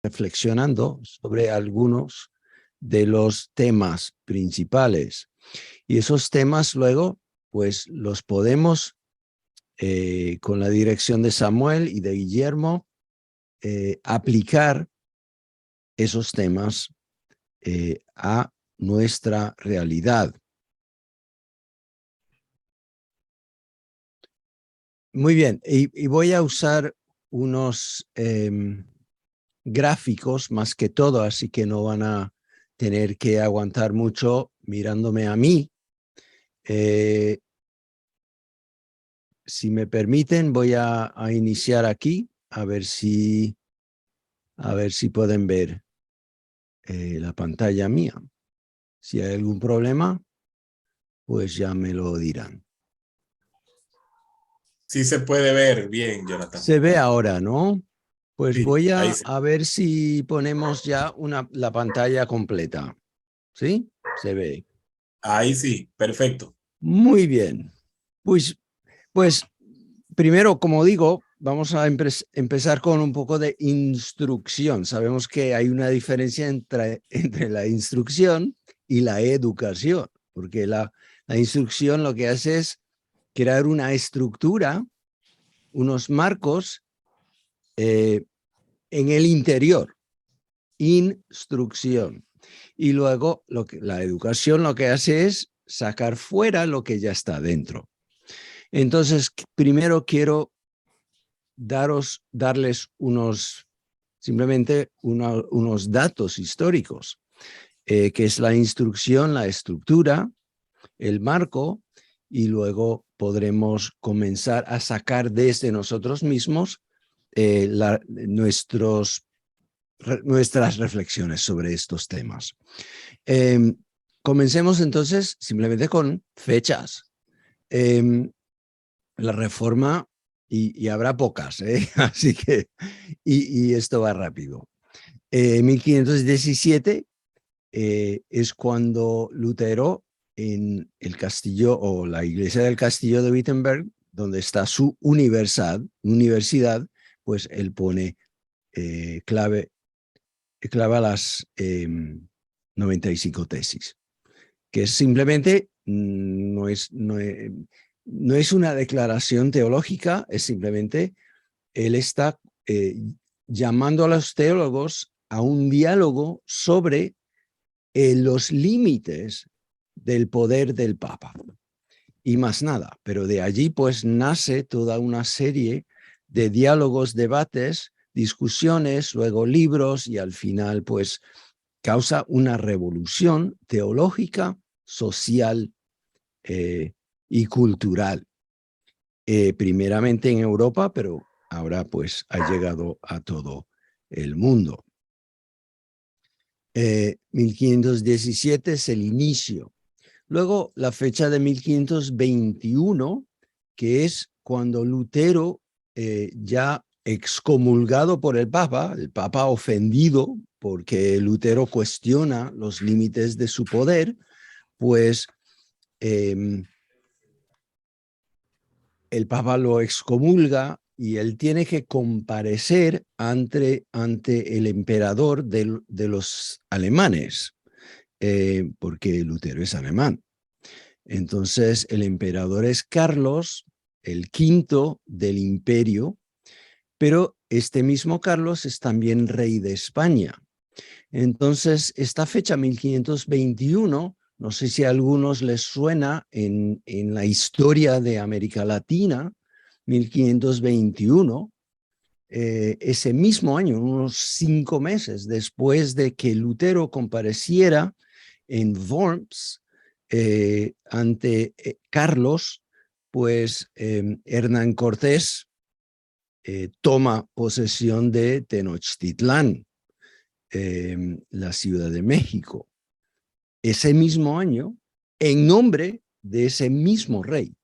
reflexionando sobre algunos de los temas principales. Y esos temas luego, pues los podemos, con la dirección de Samuel y de Guillermo, aplicar esos temas a nuestra realidad. Muy bien, y voy a usar unos gráficos más que todo, así que no van a tener que aguantar mucho mirándome a mí. Si me permiten, voy a iniciar aquí, a ver si pueden ver la pantalla mía. Si hay algún problema, pues ya me lo dirán. Sí se puede ver bien, Jonathan. Se ve ahora, ¿no? Pues Sí, voy ahí sí. a ver si ponemos ya la pantalla completa. ¿Sí? Se ve. Ahí sí, perfecto. Muy bien. Pues primero, como digo, vamos a empezar con un poco de instrucción. Sabemos que hay una diferencia entre la instrucción y la educación, porque la instrucción lo que hace es crear una estructura, unos marcos en el interior, instrucción. Y luego la educación lo que hace es sacar fuera lo que ya está dentro. Entonces, primero quiero darles simplemente unos datos históricos, que es la instrucción, la estructura, el marco, y luego podremos comenzar a sacar desde nosotros mismos nuestras reflexiones sobre estos temas. Comencemos entonces simplemente con fechas. La reforma, y habrá pocas, así que, y esto va rápido. 1517 es cuando Lutero, en el castillo o la iglesia del castillo de Wittenberg, donde está su universidad, pues él pone clava las 95 tesis, que es simplemente, no es una declaración teológica, es simplemente, él está llamando a los teólogos a un diálogo sobre los límites del poder del Papa. Y más nada, pero de allí pues nace toda una serie de diálogos, debates, discusiones, luego libros y al final pues causa una revolución teológica, social y cultural. Primeramente en Europa, pero ahora pues ha llegado a todo el mundo. 1517 es el inicio. Luego la fecha de 1521, que es cuando Lutero, ya excomulgado por el Papa ofendido porque Lutero cuestiona los límites de su poder, pues el Papa lo excomulga y él tiene que comparecer ante el emperador de los alemanes, porque Lutero es alemán. Entonces, el emperador es Carlos, el quinto del imperio, pero este mismo Carlos es también rey de España. Entonces, esta fecha 1521, no sé si a algunos les suena en la historia de América Latina, 1521, ese mismo año, unos 5 meses después de que Lutero compareciera en Worms ante Carlos, pues Hernán Cortés toma posesión de Tenochtitlán, la Ciudad de México. Ese mismo año, en nombre de ese mismo rey,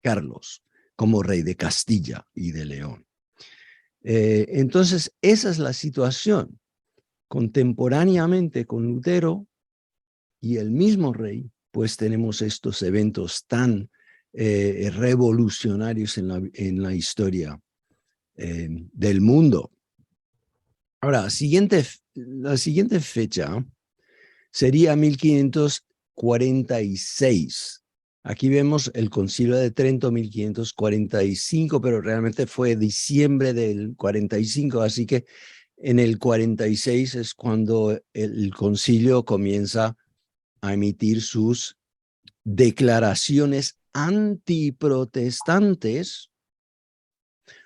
Carlos, como rey de Castilla y de León. Entonces, esa es la situación. Contemporáneamente con Lutero y el mismo rey, pues tenemos estos eventos tan revolucionarios en la historia del mundo. Ahora, la siguiente fecha sería 1546. Aquí vemos el Concilio de Trento 1545, pero realmente fue diciembre del 45, así que en el 46 es cuando el concilio comienza a emitir sus declaraciones antiprotestantes,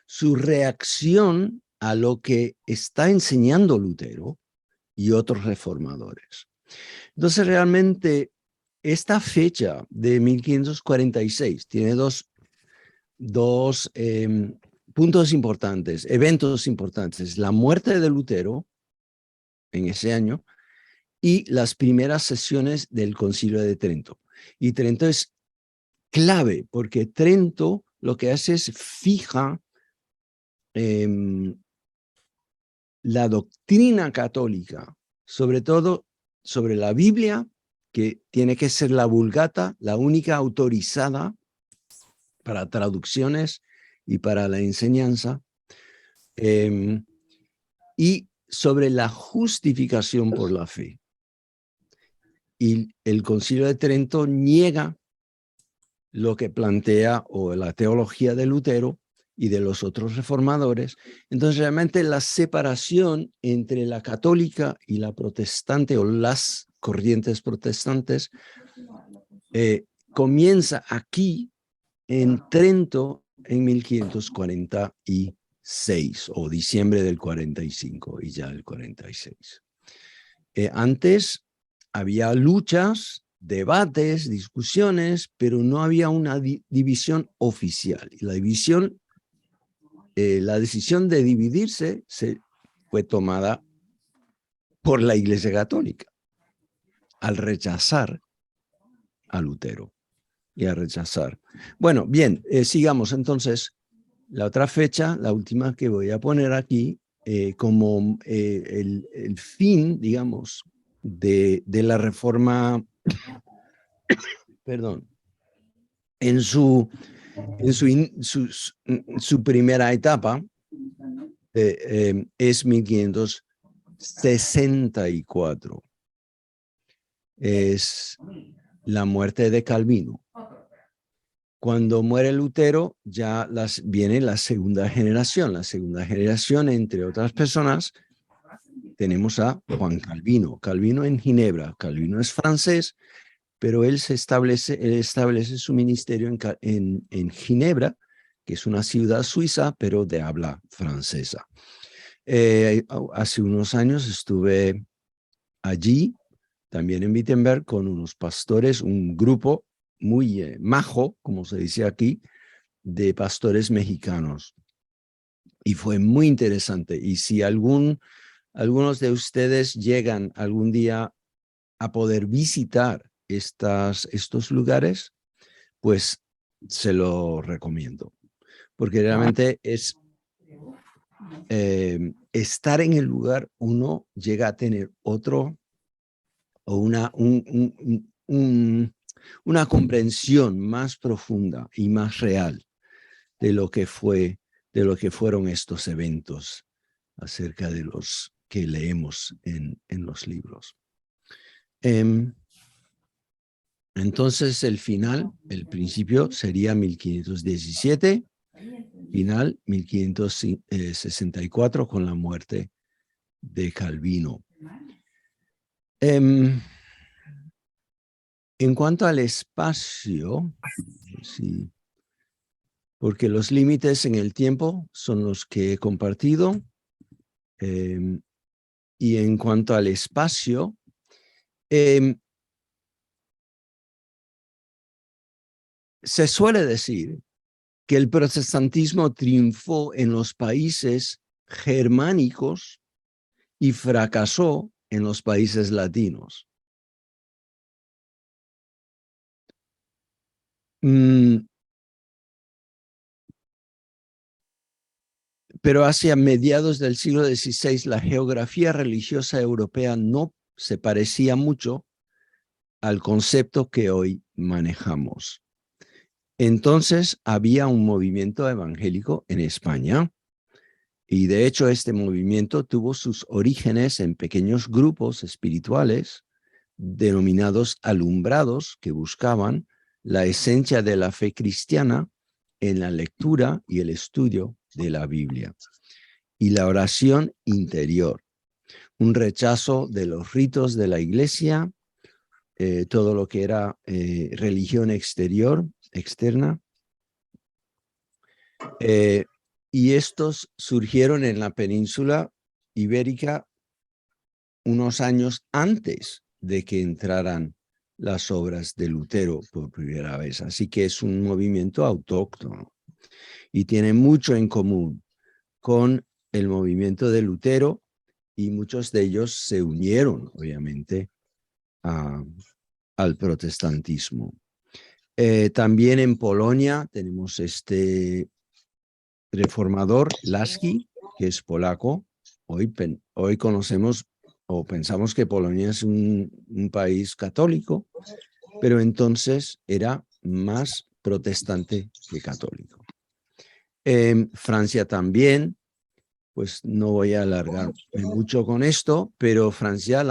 su reacción a lo que está enseñando Lutero y otros reformadores. Entonces, realmente, esta fecha de 1546 tiene dos puntos importantes, eventos importantes. La muerte de Lutero en ese año y las primeras sesiones del Concilio de Trento. Y Trento es clave porque Trento lo que hace es fija la doctrina católica, sobre todo sobre la Biblia, que tiene que ser la Vulgata, la única autorizada para traducciones y para la enseñanza, y sobre la justificación por la fe. Y el Concilio de Trento niega lo que plantea o la teología de Lutero y de los otros reformadores. Entonces, realmente la separación entre la católica y la protestante o las corrientes protestantes comienza aquí en Trento en 1546 o diciembre del 45 y ya el 46. Antes había luchas, debates, discusiones, pero no había una división oficial. Y la decisión de dividirse fue tomada por la Iglesia Católica al rechazar a Lutero y a rechazar. Bueno, bien, sigamos entonces. La otra fecha, la última que voy a poner aquí, como el fin, digamos, de la reforma, perdón, en su primera etapa, es 1564. Es la muerte de Calvino. Cuando muere Lutero, ya viene la segunda generación. La segunda generación, entre otras personas, tenemos a Juan Calvino. Calvino en Ginebra. Calvino es francés, pero él establece su ministerio en Ginebra, que es una ciudad suiza, pero de habla francesa. Hace unos años estuve allí, también en Wittenberg, con unos pastores, un grupo muy majo, como se dice aquí, de pastores mexicanos. Y fue muy interesante. Y si algunos de ustedes llegan algún día a poder visitar estos lugares, pues se lo recomiendo. Porque realmente es estar en el lugar, uno llega a tener una comprensión más profunda y más real de lo que fueron estos eventos acerca de los que leemos en los libros. Entonces el principio sería 1517, final 1564 con la muerte de Calvino. En cuanto al espacio, sí, porque los límites en el tiempo son los que he compartido, y en cuanto al espacio, se suele decir que el protestantismo triunfó en los países germánicos y fracasó en los países latinos. Pero hacia mediados del siglo XVI, la geografía religiosa europea no se parecía mucho al concepto que hoy manejamos. Entonces había un movimiento evangélico en España Y de hecho este movimiento tuvo sus orígenes en pequeños grupos espirituales denominados alumbrados que buscaban la esencia de la fe cristiana en la lectura y el estudio de la Biblia y la oración interior, un rechazo de los ritos de la iglesia, todo lo que era religión externa, y estos surgieron en la península ibérica unos años antes de que entraran las obras de Lutero por primera vez. Así que es un movimiento autóctono y tiene mucho en común con el movimiento de Lutero, y muchos de ellos se unieron, obviamente, al protestantismo. También en Polonia tenemos este reformador, Laski, que es polaco. Hoy conocemos o pensamos que Polonia es un país católico, pero entonces era más protestante que católico. Francia también, pues no voy a alargarme mucho con esto, pero Francia,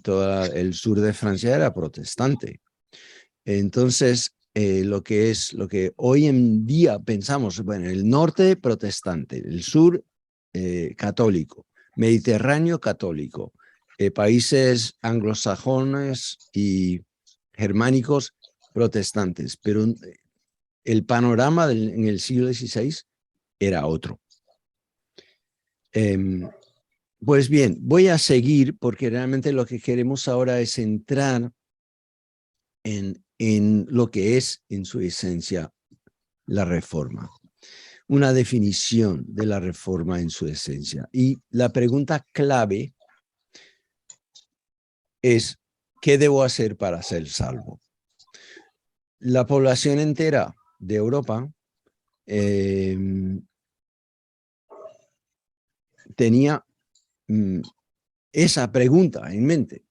todo el sur de Francia era protestante. Entonces, lo que hoy en día pensamos, bueno, el norte protestante, el sur católico, Mediterráneo católico, países anglosajones y germánicos protestantes, pero el panorama en el siglo XVI era otro. Pues bien, voy a seguir porque realmente lo que queremos ahora es entrar en lo que es en su esencia la reforma. Una definición de la reforma en su esencia. Y la pregunta clave es, ¿qué debo hacer para ser salvo? La población entera de Europa tenía esa pregunta en mente.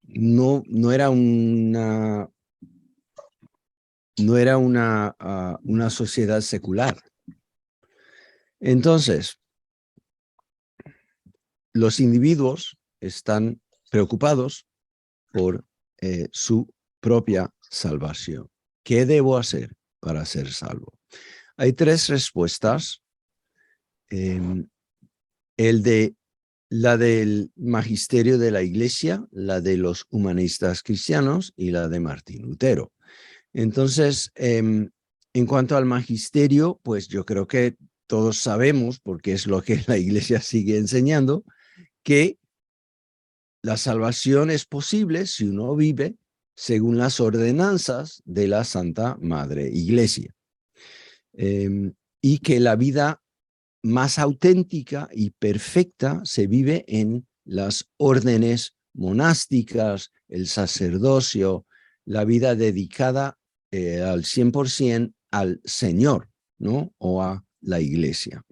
No era una sociedad secular. Entonces, los individuos están preocupados por su propia salvación. ¿Qué debo hacer para ser salvo? Hay tres respuestas. La del magisterio de la Iglesia, la de los humanistas cristianos y la de Martín Lutero. Entonces, en cuanto al magisterio, pues yo creo que todos sabemos, porque es lo que la Iglesia sigue enseñando, que la salvación es posible si uno vive según las ordenanzas de la Santa Madre Iglesia. Y que la vida más auténtica y perfecta se vive en las órdenes monásticas, el sacerdocio, la vida dedicada al 100% al Señor, ¿no? O a la Iglesia.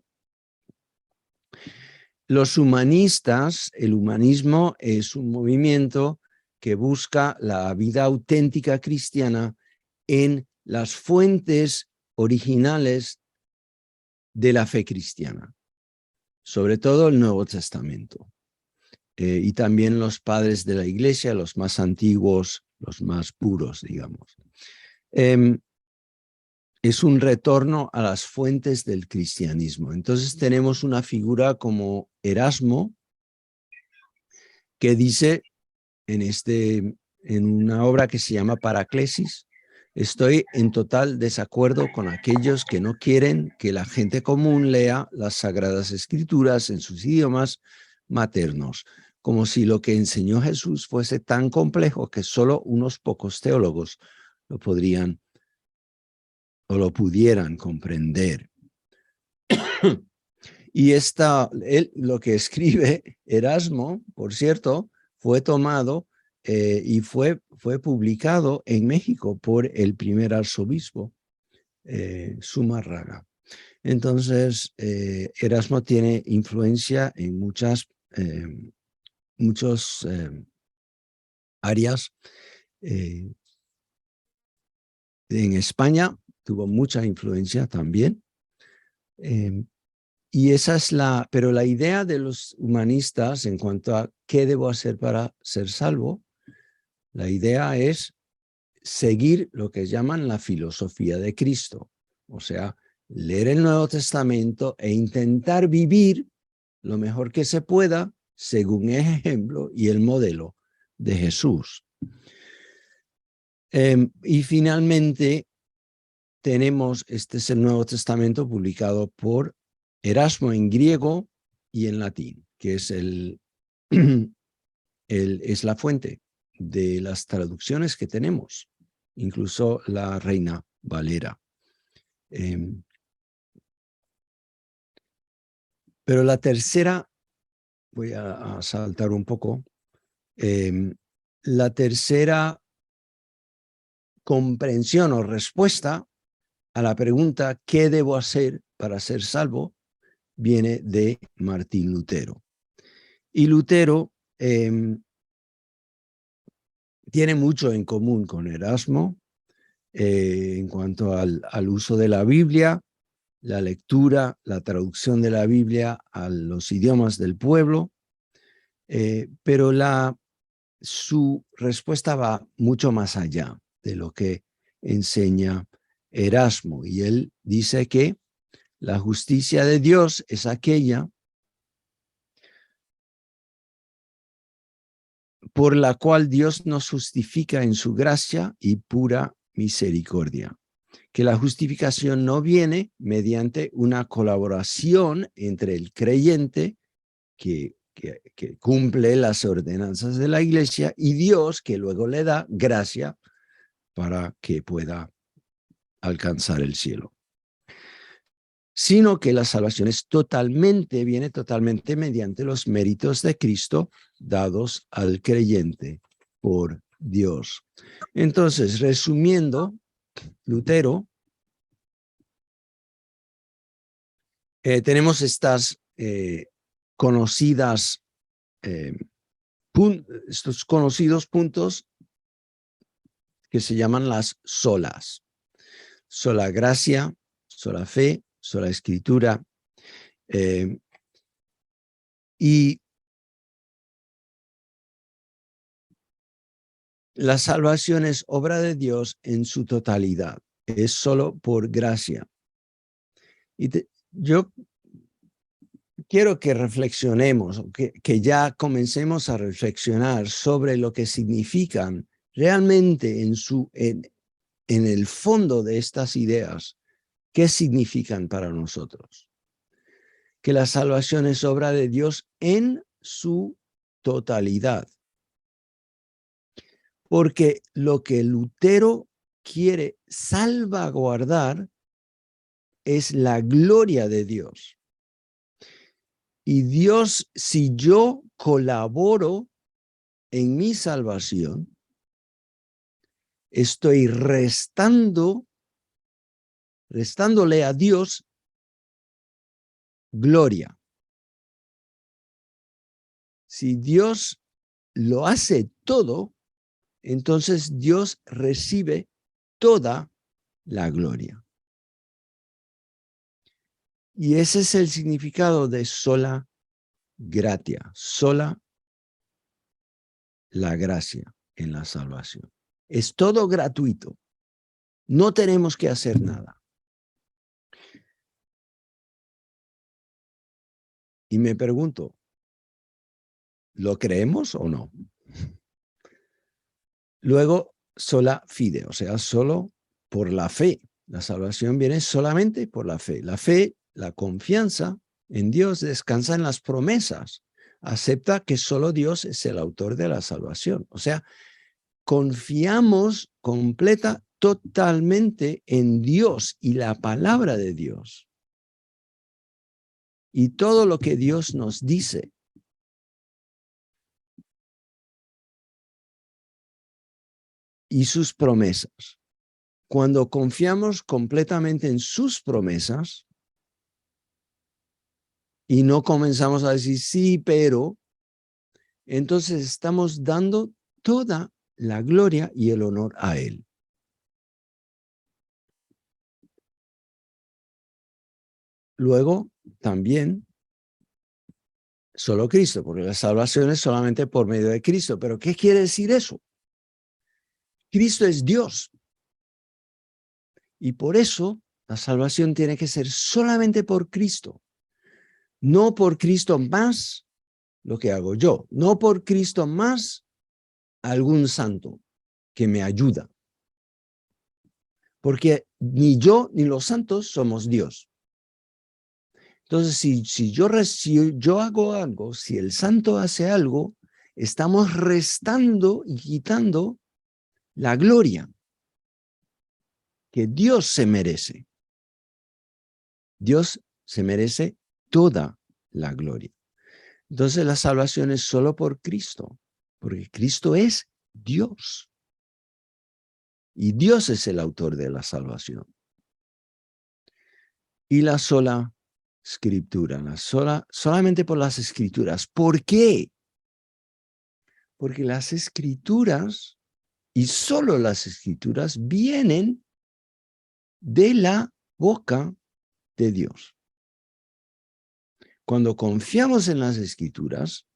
Los humanistas, el humanismo es un movimiento que busca la vida auténtica cristiana en las fuentes originales de la fe cristiana, sobre todo el Nuevo Testamento, y también los padres de la Iglesia, los más antiguos, los más puros, digamos. Es un retorno a las fuentes del cristianismo. Entonces tenemos una figura como Erasmo, que dice en una obra que se llama Paraclesis: estoy en total desacuerdo con aquellos que no quieren que la gente común lea las Sagradas Escrituras en sus idiomas maternos, como si lo que enseñó Jesús fuese tan complejo que solo unos pocos teólogos lo podrían o lo pudieran comprender. Y lo que escribe Erasmo, por cierto, fue tomado y fue publicado en México por el primer arzobispo, Zumárraga. Entonces, Erasmo tiene influencia en muchas áreas. En España tuvo mucha influencia también, Y esa es pero la idea de los humanistas en cuanto a qué debo hacer para ser salvo, la idea es seguir lo que llaman la filosofía de Cristo. O sea, leer el Nuevo Testamento e intentar vivir lo mejor que se pueda según el ejemplo y el modelo de Jesús. Y finalmente tenemos, este es el Nuevo Testamento publicado por Erasmo en griego y en latín, que es es la fuente de las traducciones que tenemos, incluso la Reina Valera. Pero la tercera, voy a saltar un poco, la tercera comprensión o respuesta a la pregunta ¿qué debo hacer para ser salvo? Viene de Martín Lutero. Y Lutero tiene mucho en común con Erasmo en cuanto al uso de la Biblia, la lectura, la traducción de la Biblia a los idiomas del pueblo, pero su respuesta va mucho más allá de lo que enseña Erasmo. Y él dice que la justicia de Dios es aquella por la cual Dios nos justifica en su gracia y pura misericordia. Que la justificación no viene mediante una colaboración entre el creyente que cumple las ordenanzas de la iglesia y Dios que luego le da gracia para que pueda alcanzar el cielo. Sino que la salvación viene totalmente mediante los méritos de Cristo dados al creyente por Dios. Entonces, resumiendo, Lutero, tenemos estas estos conocidos puntos que se llaman las solas. Sola gracia, sola fe, sola escritura. Y la salvación es obra de Dios en su totalidad. Es solo por gracia. Y yo quiero que reflexionemos, que ya comencemos a reflexionar sobre lo que significan realmente en el fondo de estas ideas, qué significan para nosotros. Que la salvación es obra de Dios en su totalidad. Porque lo que Lutero quiere salvaguardar es la gloria de Dios. Y Dios, si yo colaboro en mi salvación, estoy restándole a Dios gloria. Si Dios lo hace todo, entonces Dios recibe toda la gloria. Y ese es el significado de sola gratia, sola la gracia en la salvación. Es todo gratuito. No tenemos que hacer nada. Y me pregunto, ¿lo creemos o no? Luego, sola fide, o sea, solo por la fe. La salvación viene solamente por la fe. La fe, la confianza en Dios descansa en las promesas. Acepta que solo Dios es el autor de la salvación. O sea, confiamos totalmente en Dios y la palabra de Dios. Y todo lo que Dios nos dice. Y sus promesas. Cuando confiamos completamente en sus promesas y no comenzamos a decir sí, pero, entonces estamos dando toda la gloria y el honor a Él. luego también solo Cristo, porque la salvación es solamente por medio de Cristo. ¿Pero qué quiere decir eso? Cristo es Dios. Y por eso la salvación tiene que ser solamente por Cristo. No por Cristo más lo que hago yo. No por Cristo más algún santo que me ayuda. Porque ni yo ni los santos somos Dios. Entonces, si yo hago algo, si el santo hace algo, estamos restando y quitando la gloria que Dios se merece. Dios se merece toda la gloria. Entonces, la salvación es solo por Cristo, porque Cristo es Dios. Y Dios es el autor de la salvación. Y la sola escritura, solamente por las escrituras. ¿Por qué? Porque las escrituras, y solo las escrituras, vienen de la boca de Dios. Cuando confiamos en las escrituras,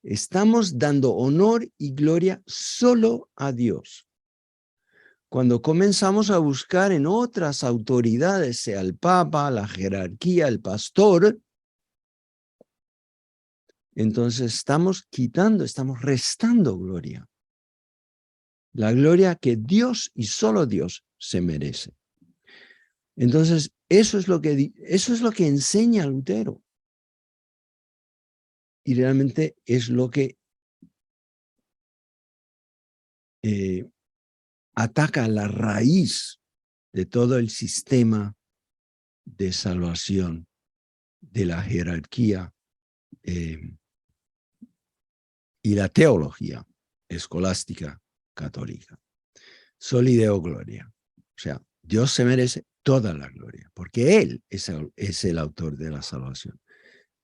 estamos dando honor y gloria solo a Dios. Cuando comenzamos a buscar en otras autoridades, sea el Papa, la jerarquía, el pastor, entonces estamos quitando, estamos restando gloria. La gloria que Dios y solo Dios se merece. Entonces, eso es lo que enseña Lutero. Y realmente es lo que ataca la raíz de todo el sistema de salvación, de la jerarquía y la teología escolástica católica. Soli Deo Gloria. O sea, Dios se merece toda la gloria, porque Él es el autor de la salvación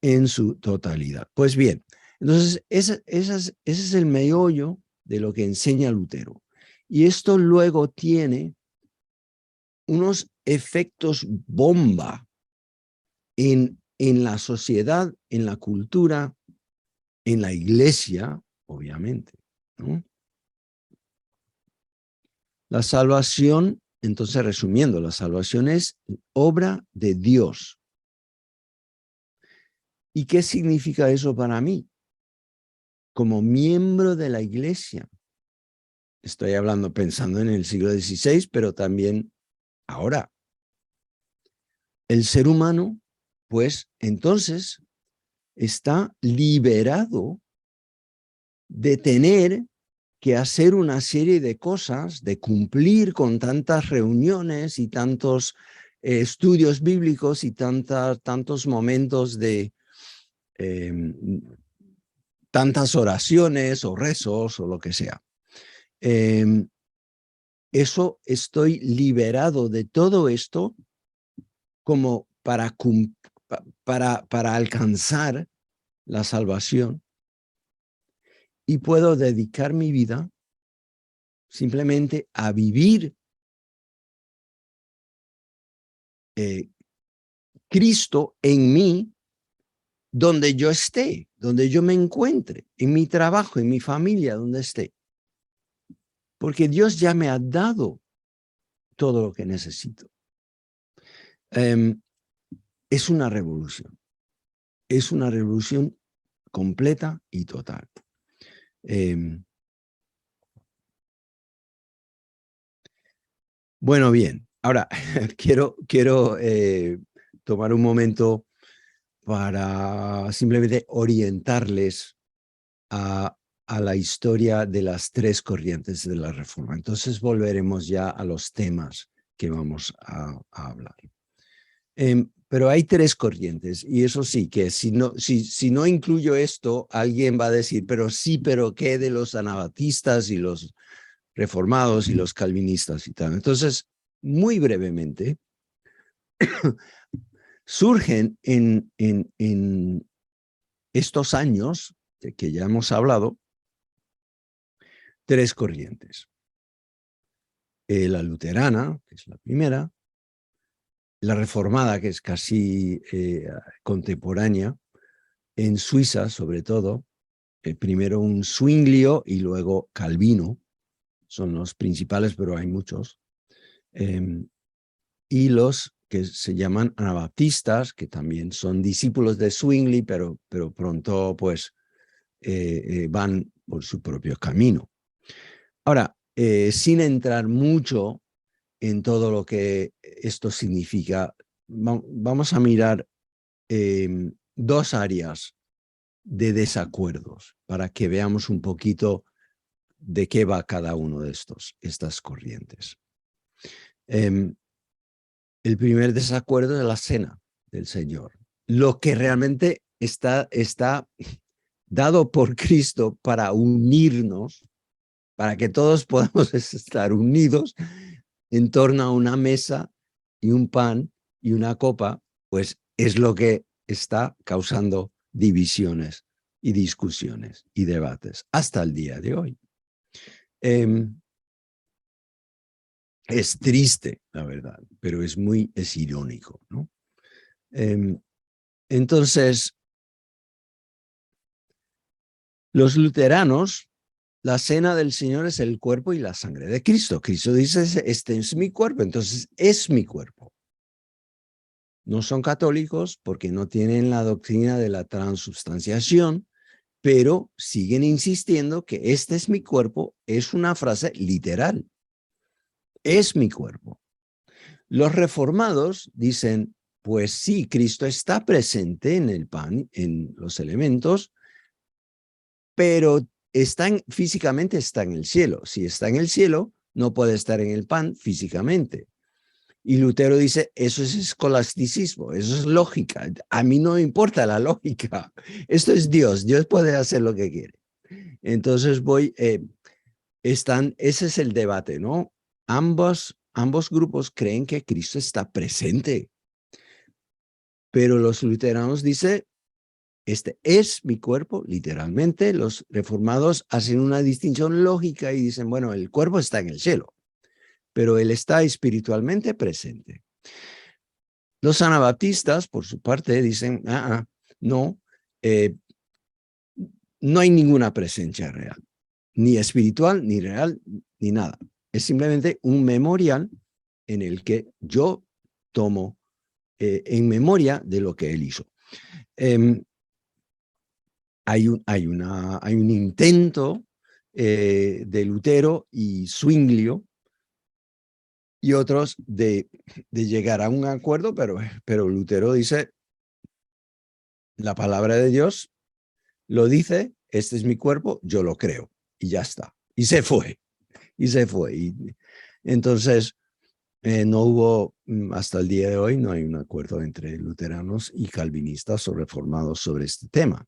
en su totalidad. Pues bien, entonces ese es el meollo de lo que enseña Lutero. Y esto luego tiene unos efectos bomba en la sociedad, en la cultura, en la iglesia, obviamente, ¿no? La salvación, entonces resumiendo, la salvación es obra de Dios. ¿Y qué significa eso para mí? Como miembro de la iglesia. Estoy hablando pensando en el siglo XVI, pero también ahora. El ser humano, pues, entonces está liberado de tener que hacer una serie de cosas, de cumplir con tantas reuniones y tantos estudios bíblicos y tantos momentos de tantas oraciones o rezos o lo que sea. Eso estoy liberado de todo esto como para alcanzar la salvación y puedo dedicar mi vida simplemente a vivir Cristo en mí donde yo esté, donde yo me encuentre, en mi trabajo, en mi familia, donde esté. Porque Dios ya me ha dado todo lo que necesito. Es una revolución. Es una revolución completa y total. Bueno, bien. Ahora, quiero tomar un momento para simplemente orientarles a la historia de las tres corrientes de la Reforma. Entonces volveremos ya a los temas que vamos a hablar. Pero hay tres corrientes y eso sí, que si no incluyo esto, alguien va a decir, pero sí, pero ¿qué de los anabatistas y los reformados y los calvinistas y tal? Entonces, muy brevemente, surgen en estos años de que ya hemos hablado, tres corrientes. La luterana, que es la primera, la Reformada, que es casi contemporánea, en Suiza sobre todo, primero un Zwinglio y luego Calvino, son los principales, pero hay muchos, y los que se llaman anabaptistas, que también son discípulos de Zwingli, pero pronto pues van por su propio camino. Ahora, sin entrar mucho en todo lo que esto significa, vamos a mirar dos áreas de desacuerdos para que veamos un poquito de qué va cada uno de estas corrientes. El primer desacuerdo es la cena del Señor. Lo que realmente está dado por Cristo para unirnos, para que todos podamos estar unidos en torno a una mesa y un pan y una copa, pues es lo que está causando divisiones y discusiones y debates hasta el día de hoy. Es triste, la verdad, pero es irónico, ¿no? Entonces, los luteranos, la cena del Señor es el cuerpo y la sangre de Cristo. Cristo dice, este es mi cuerpo, entonces es mi cuerpo. No son católicos porque no tienen la doctrina de la transubstanciación, pero siguen insistiendo que este es mi cuerpo, es una frase literal. Es mi cuerpo. Los reformados dicen, pues sí, Cristo está presente en el pan, en los elementos, pero físicamente está en el cielo. Si está en el cielo, no puede estar en el pan físicamente. Y Lutero dice, eso es escolasticismo, eso es lógica. A mí no me importa la lógica. Esto es Dios, Dios puede hacer lo que quiere. Entonces ese es el debate, ¿no? Ambos grupos creen que Cristo está presente. Pero los luteranos dicen, este es mi cuerpo, literalmente. Los reformados hacen una distinción lógica y dicen, bueno, el cuerpo está en el cielo, pero él está espiritualmente presente. Los anabaptistas, por su parte, dicen, no, no hay ninguna presencia real, ni espiritual, ni real, ni nada. Es simplemente un memorial en el que yo tomo en memoria de lo que él hizo. Hay un intento de Lutero y Zwinglio y otros de llegar a un acuerdo, pero Lutero dice, la palabra de Dios lo dice, este es mi cuerpo, yo lo creo, y ya está. Y se fue. Y entonces, no hubo, hasta el día de hoy, no hay un acuerdo entre luteranos y calvinistas o reformados sobre este tema.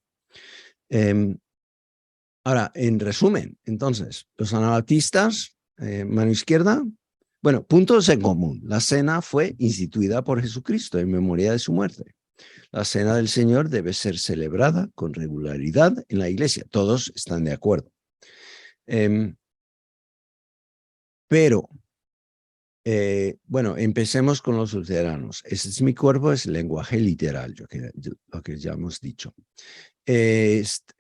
Ahora, en resumen, entonces, los anabaptistas, mano izquierda, bueno, puntos en común. La cena fue instituida por Jesucristo en memoria de su muerte. La cena del Señor debe ser celebrada con regularidad en la iglesia. Todos están de acuerdo. Pero, bueno, empecemos con los luteranos. Ese es mi cuerpo, es lenguaje literal, lo que ya hemos dicho.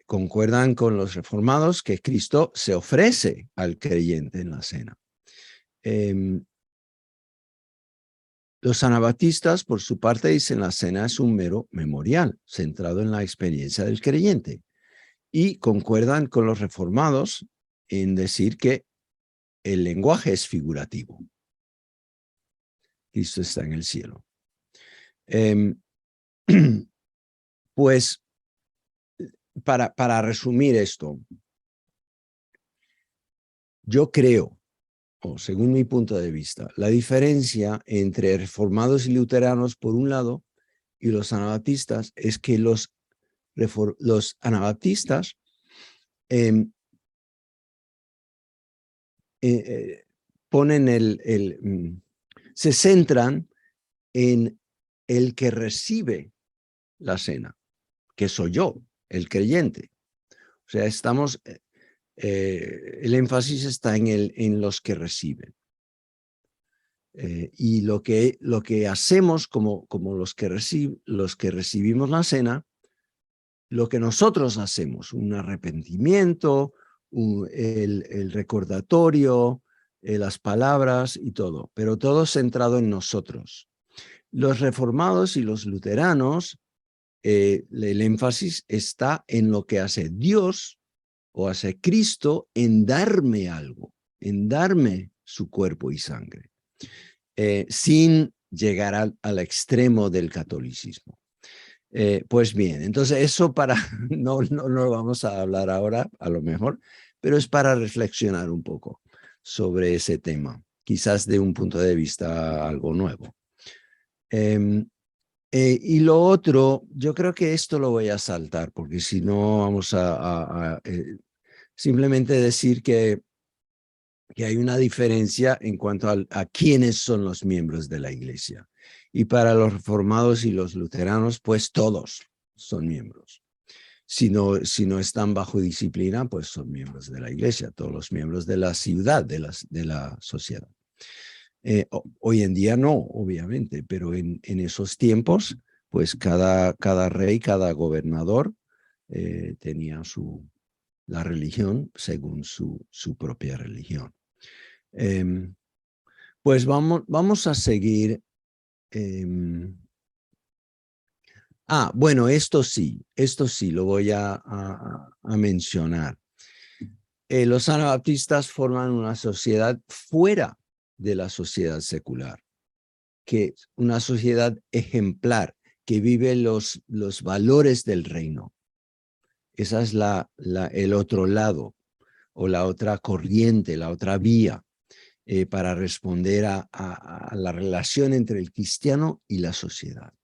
Concuerdan con los reformados que Cristo se ofrece al creyente en la cena. Los anabaptistas, por su parte, dicen la cena es un mero memorial, centrado en la experiencia del creyente. Y concuerdan con los reformados en decir que el lenguaje es figurativo. Cristo está en el cielo. Pues, para resumir esto, yo creo, o según mi punto de vista, la diferencia entre reformados y luteranos por un lado y los anabaptistas es que los anabaptistas se centran en el que recibe la cena, que soy yo, el creyente. O sea, el énfasis está en los que reciben. Y lo que hacemos como los que recibimos la cena, lo que nosotros hacemos, un arrepentimiento, el recordatorio, las palabras y todo, pero todo centrado en nosotros. Los reformados y los luteranos, el énfasis está en lo que hace Dios o hace Cristo en darme algo, en darme su cuerpo y sangre, sin llegar al extremo del catolicismo. Pues bien, entonces eso no lo vamos a hablar ahora, a lo mejor, pero es para reflexionar un poco sobre ese tema, quizás de un punto de vista algo nuevo. Y lo otro, yo creo que esto lo voy a saltar, porque si no vamos a simplemente decir que hay una diferencia en cuanto a quiénes son los miembros de la iglesia. Y para los reformados y los luteranos, pues todos son miembros. Si no están bajo disciplina, pues son miembros de la iglesia, todos los miembros de la ciudad, de la sociedad. Hoy en día no, obviamente, pero en esos tiempos, pues cada rey, cada gobernador tenía la religión según su propia religión. Pues vamos a seguir. Bueno, esto sí lo voy a mencionar. Los anabaptistas forman una sociedad fuera de la sociedad secular, que es una sociedad ejemplar, que vive los valores del reino. Esa es el otro lado, o la otra corriente, la otra vía, para responder a la relación entre el cristiano y la sociedad.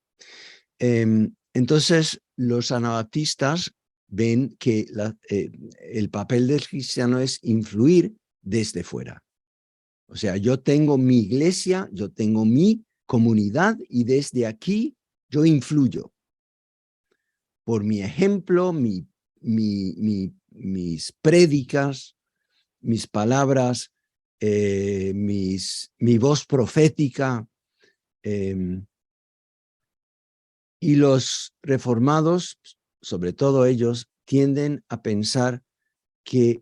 Entonces, los anabaptistas ven que el papel del cristiano es influir desde fuera. O sea, yo tengo mi iglesia, yo tengo mi comunidad y desde aquí yo influyo. Por mi ejemplo, mis prédicas, mis palabras, mi voz profética. Y los reformados, sobre todo ellos, tienden a pensar que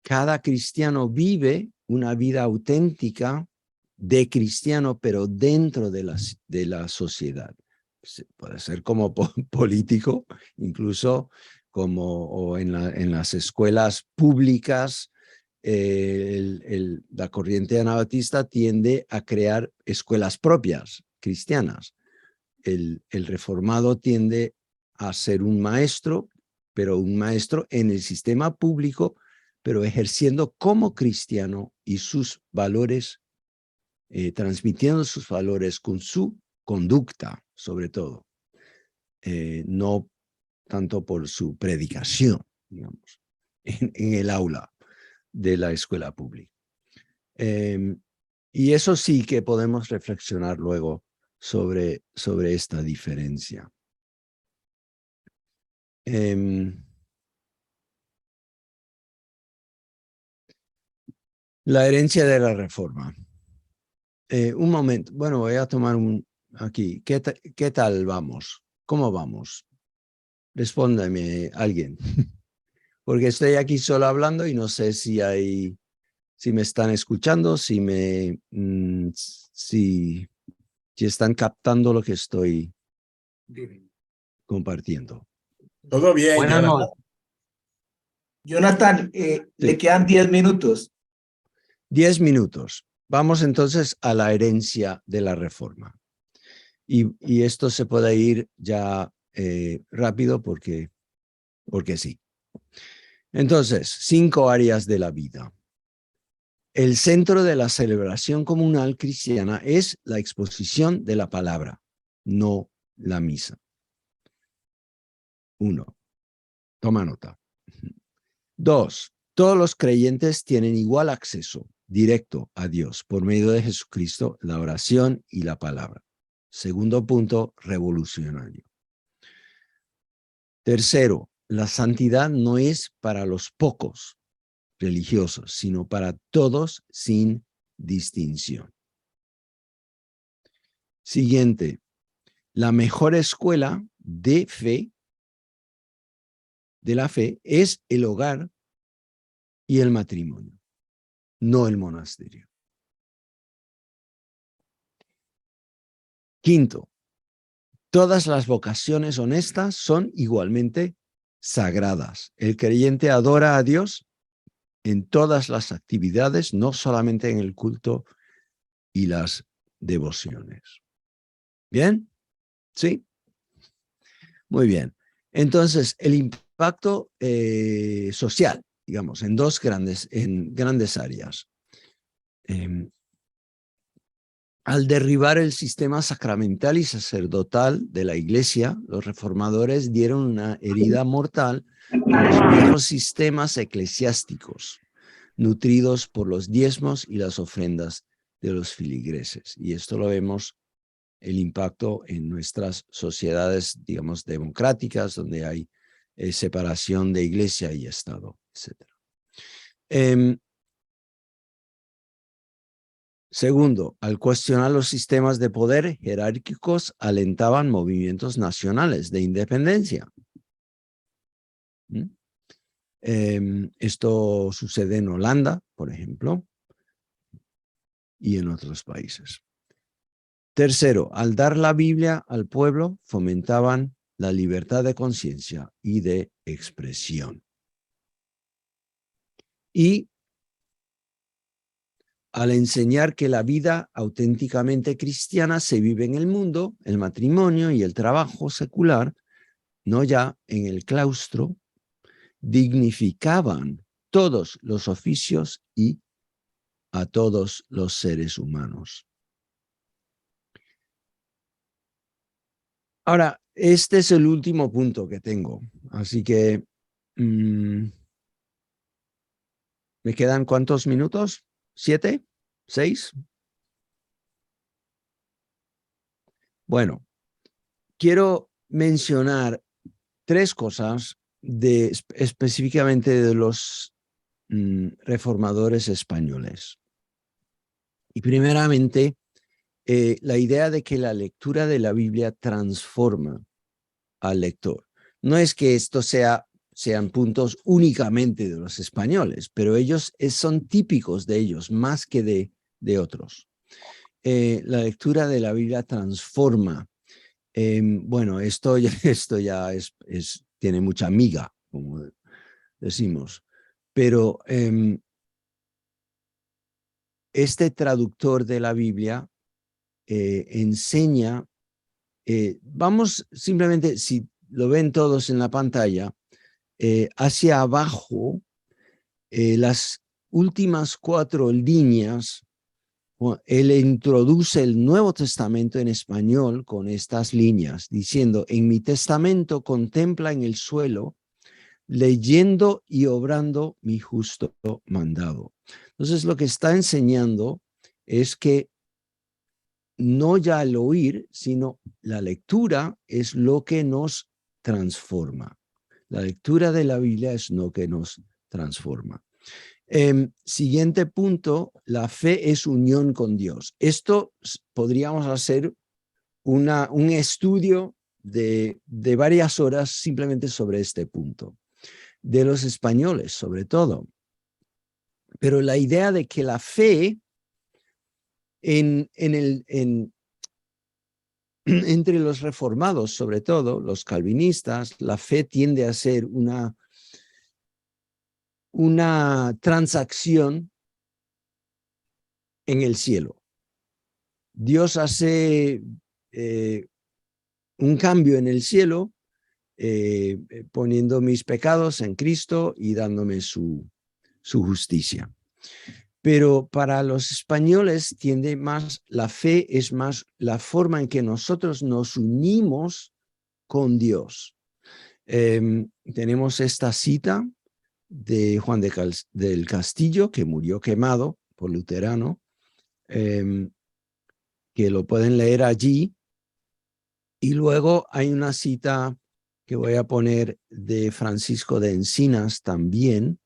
cada cristiano vive una vida auténtica de cristiano, pero dentro de la sociedad. Puede ser como político, incluso o en las escuelas públicas. La corriente anabaptista tiende a crear escuelas propias, cristianas. El reformado tiende a ser un maestro, pero un maestro en el sistema público, pero ejerciendo como cristiano y sus valores, transmitiendo sus valores con su conducta, sobre todo, no tanto por su predicación, digamos, en el aula de la escuela pública. Y eso sí que podemos reflexionar luego sobre esta diferencia. La herencia de la reforma. Un momento, bueno, voy a tomar aquí. ¿Qué tal vamos? ¿Cómo vamos? Respóndame alguien. Porque estoy aquí solo hablando y no sé si me están escuchando, si están captando lo que estoy compartiendo. Todo bien, Buenas Jonathan. noches. Jonathan, le quedan 10 minutos. 10 minutos. Vamos entonces a la herencia de la reforma. Y esto se puede ir ya rápido porque sí. Entonces, 5 áreas de la vida. El centro de la celebración comunal cristiana es la exposición de la palabra, no la misa. 1. Toma nota. 2. Todos los creyentes tienen igual acceso directo a Dios por medio de Jesucristo, la oración y la palabra. Segundo punto, revolucionario. Tercero, la santidad no es para los pocos religiosos, sino para todos sin distinción. Siguiente. La mejor escuela de fe, de la fe, es el hogar y el matrimonio, no el monasterio. Quinto, todas las vocaciones honestas son igualmente sagradas. El creyente adora a Dios en todas las actividades, no solamente en el culto y las devociones. ¿Bien? ¿Sí? Muy bien. Entonces, el impacto social, digamos, en grandes áreas. Al derribar el sistema sacramental y sacerdotal de la Iglesia, los reformadores dieron una herida mortal a los viejos sistemas eclesiásticos, nutridos por los diezmos y las ofrendas de los filigreses. Y esto lo vemos, el impacto en nuestras sociedades, digamos, democráticas, donde hay separación de Iglesia y Estado, etc. Segundo, al cuestionar los sistemas de poder jerárquicos, alentaban movimientos nacionales de independencia. Esto sucede en Holanda, por ejemplo, y en otros países. Tercero, al dar la Biblia al pueblo, fomentaban la libertad de conciencia y de expresión. Y al enseñar que la vida auténticamente cristiana se vive en el mundo, el matrimonio y el trabajo secular, no ya en el claustro, dignificaban todos los oficios y a todos los seres humanos. Ahora, este es el último punto que tengo, así que ¿me quedan cuántos minutos? ¿7? ¿6? Bueno, quiero mencionar 3 cosas específicamente de los reformadores españoles. Y primeramente, la idea de que la lectura de la Biblia transforma al lector. No es que esto sean puntos únicamente de los españoles, pero ellos son típicos de ellos más que de otros. La lectura de la Biblia transforma. Bueno, esto ya tiene mucha miga, como decimos, pero este traductor de la Biblia enseña, vamos simplemente, si lo ven todos en la pantalla, hacia abajo, las últimas 4 líneas, él introduce el Nuevo Testamento en español con estas líneas, diciendo, en mi testamento contempla en el suelo, leyendo y obrando mi justo mandado. Entonces, lo que está enseñando es que no ya el oír, sino la lectura es lo que nos transforma. La lectura de la Biblia es lo que nos transforma. Siguiente punto, la fe es unión con Dios. Esto podríamos hacer un estudio de varias horas simplemente sobre este punto. De los españoles, sobre todo. Pero la idea de que la fe entre los reformados, sobre todo los calvinistas, la fe tiende a ser una transacción en el cielo. Dios hace un cambio en el cielo, poniendo mis pecados en Cristo y dándome su justicia. Pero para los españoles tiende más, la fe es más la forma en que nosotros nos unimos con Dios. Tenemos esta cita de Juan del Castillo, que murió quemado por luterano, que lo pueden leer allí. Y luego hay una cita que voy a poner de Francisco de Encinas también,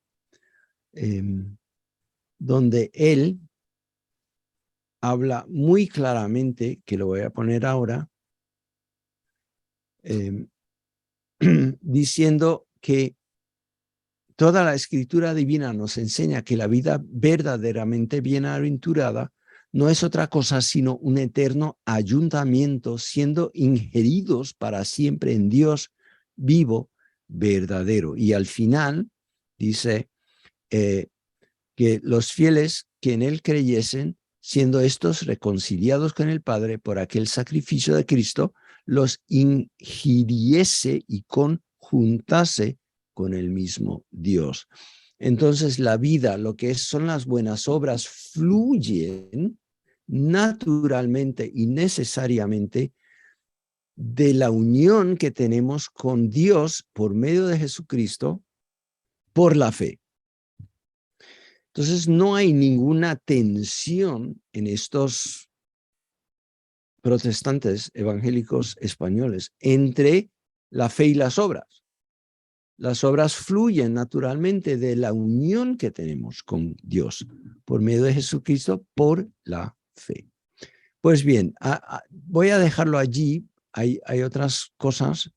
donde él habla muy claramente, que lo voy a poner ahora, diciendo que toda la escritura divina nos enseña que la vida verdaderamente bienaventurada no es otra cosa sino un eterno ayuntamiento, siendo ingeridos para siempre en Dios vivo, verdadero. Y al final dice que los fieles que en él creyesen, siendo estos reconciliados con el Padre por aquel sacrificio de Cristo, los ingiriese y conjuntase con el mismo Dios. Entonces la vida, lo que son las buenas obras, fluyen naturalmente y necesariamente de la unión que tenemos con Dios por medio de Jesucristo por la fe. Entonces no hay ninguna tensión en estos protestantes evangélicos españoles entre la fe y las obras. Las obras fluyen naturalmente de la unión que tenemos con Dios por medio de Jesucristo por la fe. Pues bien, voy a dejarlo allí. Hay otras cosas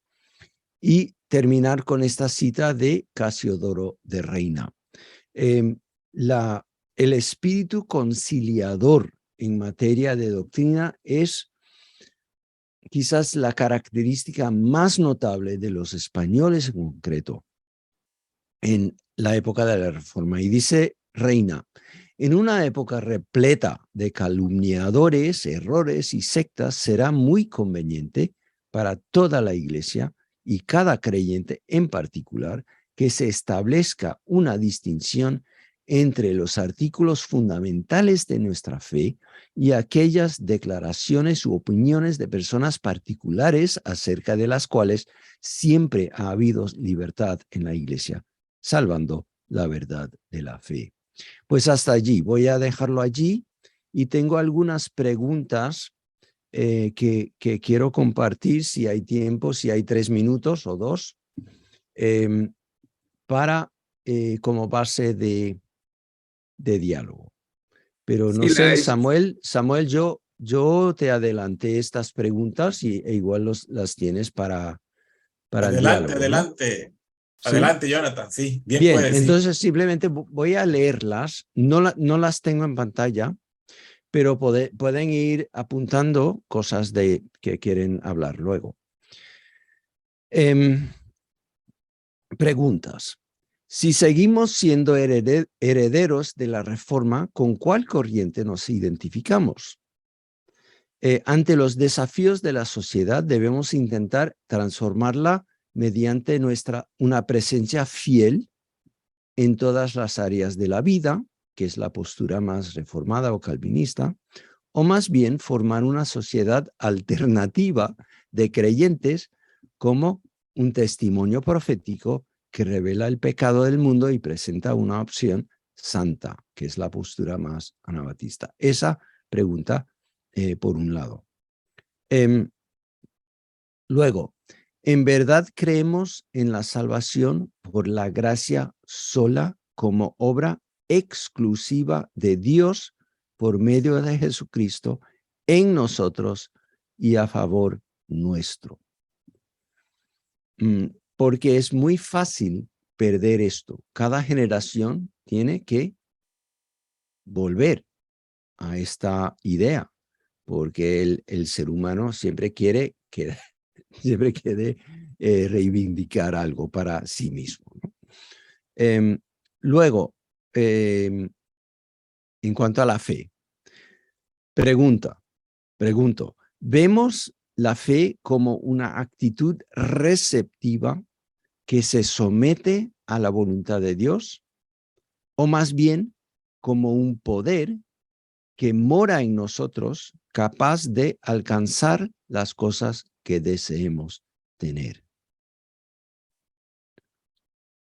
y terminar con esta cita de Casiodoro de Reina. El espíritu conciliador en materia de doctrina es quizás la característica más notable de los españoles en concreto en la época de la Reforma. Y dice Reina, en una época repleta de calumniadores, errores y sectas, será muy conveniente para toda la Iglesia y cada creyente en particular que se establezca una distinción entre los artículos fundamentales de nuestra fe y aquellas declaraciones u opiniones de personas particulares acerca de las cuales siempre ha habido libertad en la Iglesia, salvando la verdad de la fe. Pues hasta allí, voy a dejarlo allí y tengo algunas preguntas que quiero compartir, si hay tiempo, si hay 3 minutos o 2, para como base de diálogo. Pero no Sí, sé, Samuel, yo te adelanté estas preguntas e igual las tienes para el Adelante, diálogo, ¿no? adelante. ¿Sí? Adelante, Jonathan. Sí, bien Bien, puedes, sí. entonces simplemente voy a leerlas. No las tengo en pantalla, pero pueden ir apuntando cosas de que quieren hablar luego. Preguntas. Si seguimos siendo herederos de la Reforma, ¿con cuál corriente nos identificamos? Ante los desafíos de la sociedad, debemos intentar transformarla mediante una presencia fiel en todas las áreas de la vida, que es la postura más reformada o calvinista, o más bien formar una sociedad alternativa de creyentes como un testimonio profético que revela el pecado del mundo y presenta una opción santa, que es la postura más anabatista. Esa pregunta por un lado. Luego, ¿en verdad creemos en la salvación por la gracia sola como obra exclusiva de Dios por medio de Jesucristo en nosotros y a favor nuestro? Porque es muy fácil perder esto. Cada generación tiene que volver a esta idea, porque el ser humano siempre quiere reivindicar algo para sí mismo, ¿no? Luego, en cuanto a la fe, pregunto, ¿vemos la fe como una actitud receptiva que se somete a la voluntad de Dios, o más bien como un poder que mora en nosotros, capaz de alcanzar las cosas que deseemos tener?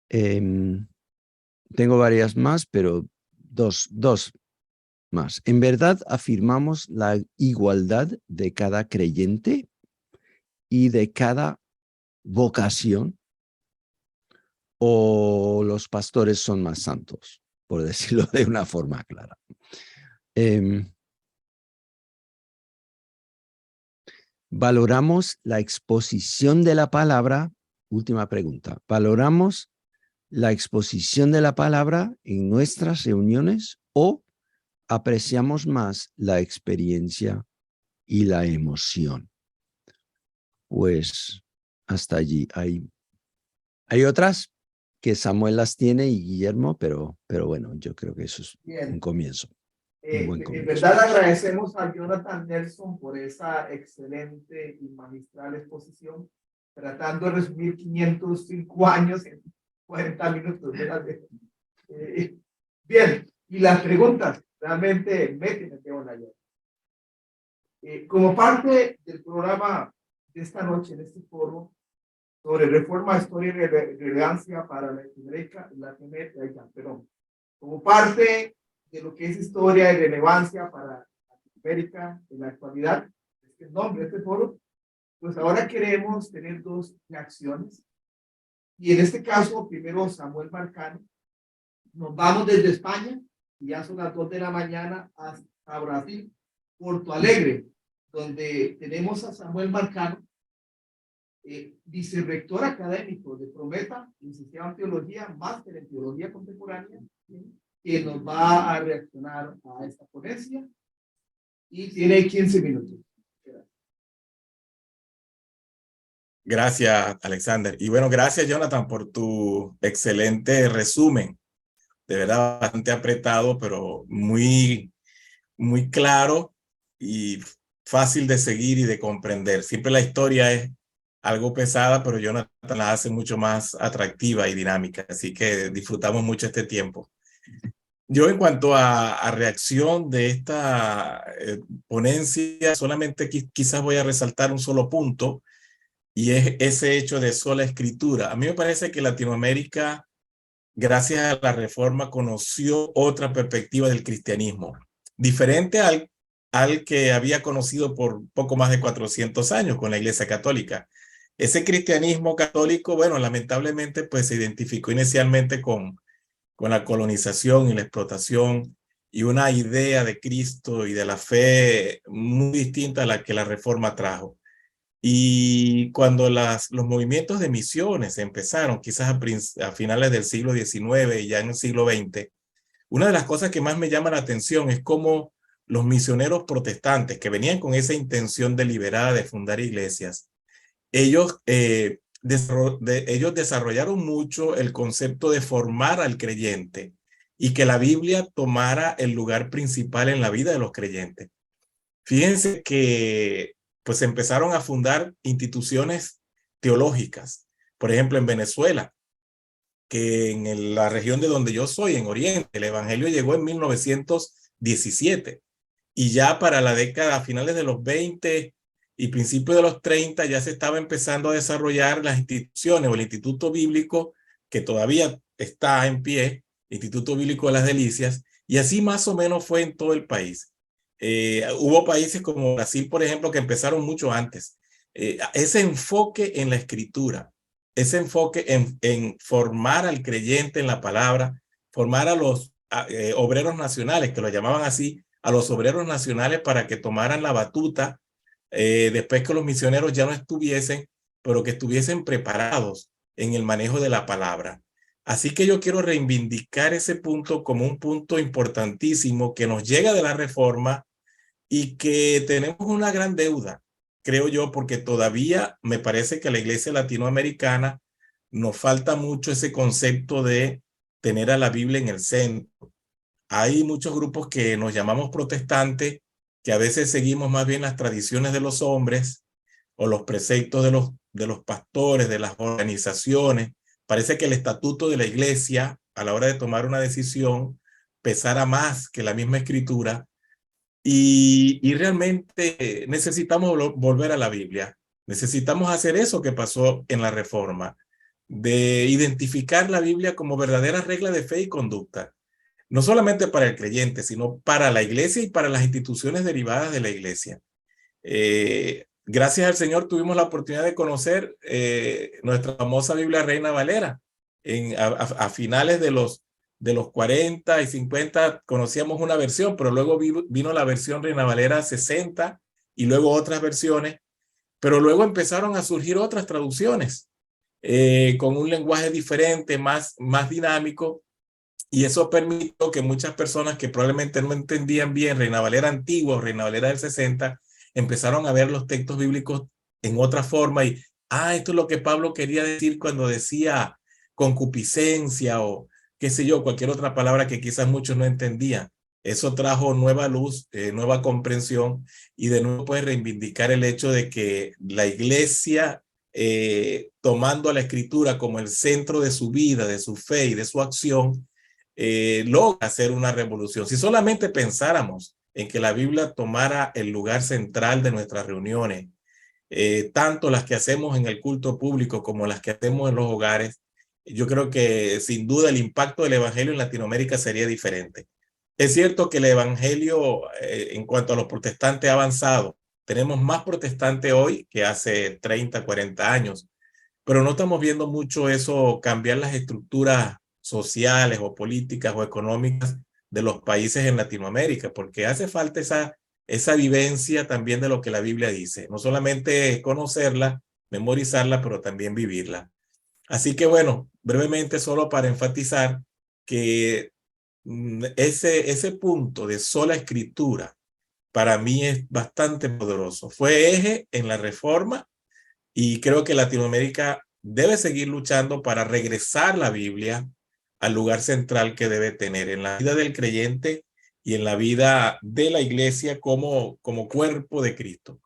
Tengo varias más, pero dos más. ¿En verdad afirmamos la igualdad de cada creyente y de cada vocación? ¿O los pastores son más santos, por decirlo de una forma clara? ¿Valoramos la exposición de la palabra? Última pregunta. ¿Valoramos la exposición de la palabra en nuestras reuniones o apreciamos más la experiencia y la emoción? Pues hasta allí. Hay otras que Samuel las tiene y Guillermo, pero bueno, yo creo que eso es un comienzo. Un buen comienzo. En verdad agradecemos a Jonathan Nelson por esa excelente y magistral exposición, tratando de resumir 505 años en 40 minutos. Bien, y las preguntas realmente me quedo en la llave. Como parte del programa de esta noche, en este foro, sobre reforma, historia y relevancia para Latinoamérica, como parte de lo que es historia y relevancia para Latinoamérica en la actualidad, este nombre de este foro, pues ahora queremos tener dos reacciones. Y en este caso, primero Samuel Marcano. Nos vamos desde España, y ya son las 2 de la mañana, hasta Brasil, Porto Alegre, donde tenemos a Samuel Marcano, vicerrector académico de Prometa, licenciado en Teología, máster en Teología Contemporánea, que nos va a reaccionar a esta ponencia y tiene 15 minutos. Gracias, Alexander. Y bueno, gracias, Jonathan, por tu excelente resumen. De verdad, bastante apretado, pero muy claro y fácil de seguir y de comprender. Siempre la historia es algo pesada, pero Jonathan la hace mucho más atractiva y dinámica. Así que disfrutamos mucho este tiempo. Yo en cuanto a reacción de esta ponencia, solamente quizás voy a resaltar un solo punto, y es ese hecho de sola escritura. A mí me parece que Latinoamérica, gracias a la Reforma, conoció otra perspectiva del cristianismo, diferente al que había conocido por poco más de 400 años con la Iglesia Católica. Ese cristianismo católico, bueno, lamentablemente, pues se identificó inicialmente con la colonización y la explotación, y una idea de Cristo y de la fe muy distinta a la que la Reforma trajo. Y cuando los movimientos de misiones empezaron, quizás a finales del siglo XIX y ya en el siglo XX, una de las cosas que más me llama la atención es cómo los misioneros protestantes que venían con esa intención deliberada de fundar iglesias, ellos desarrollaron mucho el concepto de formar al creyente y que la Biblia tomara el lugar principal en la vida de los creyentes. Fíjense que pues empezaron a fundar instituciones teológicas. Por ejemplo, en Venezuela, que en la región de donde yo soy, en Oriente, el evangelio llegó en 1917, y ya para la década, a finales de los 20 y principios de los 30, ya se estaba empezando a desarrollar las instituciones o el Instituto Bíblico, que todavía está en pie, Instituto Bíblico de las Delicias, y así más o menos fue en todo el país. Hubo países como Brasil, por ejemplo, que empezaron mucho antes. Ese enfoque en la escritura, ese enfoque en formar al creyente en la palabra, formar a los obreros nacionales, que lo llamaban así, a los obreros nacionales para que tomaran la batuta después que los misioneros ya no estuviesen, pero que estuviesen preparados en el manejo de la palabra. Así que yo quiero reivindicar ese punto como un punto importantísimo que nos llega de la Reforma y que tenemos una gran deuda, creo yo, porque todavía me parece que a la iglesia latinoamericana nos falta mucho ese concepto de tener a la Biblia en el centro. Hay muchos grupos que nos llamamos protestantes, que a veces seguimos más bien las tradiciones de los hombres o los preceptos de los pastores, de las organizaciones. Parece que el estatuto de la iglesia a la hora de tomar una decisión pesara más que la misma escritura, y realmente necesitamos volver a la Biblia. Necesitamos hacer eso que pasó en la Reforma, de identificar la Biblia como verdadera regla de fe y conducta, no solamente para el creyente, sino para la iglesia y para las instituciones derivadas de la iglesia. Gracias al Señor tuvimos la oportunidad de conocer nuestra famosa Biblia Reina Valera. A finales de los 40 y 50 conocíamos una versión, pero luego vino la versión Reina Valera 60 y luego otras versiones. Pero luego empezaron a surgir otras traducciones con un lenguaje diferente, más dinámico, y eso permitió que muchas personas que probablemente no entendían bien Reina Valera antigua o Reina Valera del 60, empezaron a ver los textos bíblicos en otra forma y, esto es lo que Pablo quería decir cuando decía concupiscencia o qué sé yo, cualquier otra palabra que quizás muchos no entendían. Eso trajo nueva luz, nueva comprensión y de nuevo puede reivindicar el hecho de que la iglesia, tomando a la escritura como el centro de su vida, de su fe y de su acción, logra hacer una revolución. Si solamente pensáramos en que la Biblia tomara el lugar central de nuestras reuniones, tanto las que hacemos en el culto público como las que hacemos en los hogares, yo creo que sin duda el impacto del evangelio en Latinoamérica sería diferente. Es cierto que el evangelio en cuanto a los protestantes ha avanzado. Tenemos más protestantes hoy que hace 30, 40 años, pero no estamos viendo mucho eso cambiar las estructuras sociales o políticas o económicas de los países en Latinoamérica, porque hace falta esa vivencia también de lo que la Biblia dice, no solamente conocerla, memorizarla, pero también vivirla. Así que bueno, brevemente solo para enfatizar que ese punto de sola escritura para mí es bastante poderoso. Fue eje en la reforma y creo que Latinoamérica debe seguir luchando para regresar la Biblia al lugar central que debe tener en la vida del creyente y en la vida de la iglesia como cuerpo de Cristo.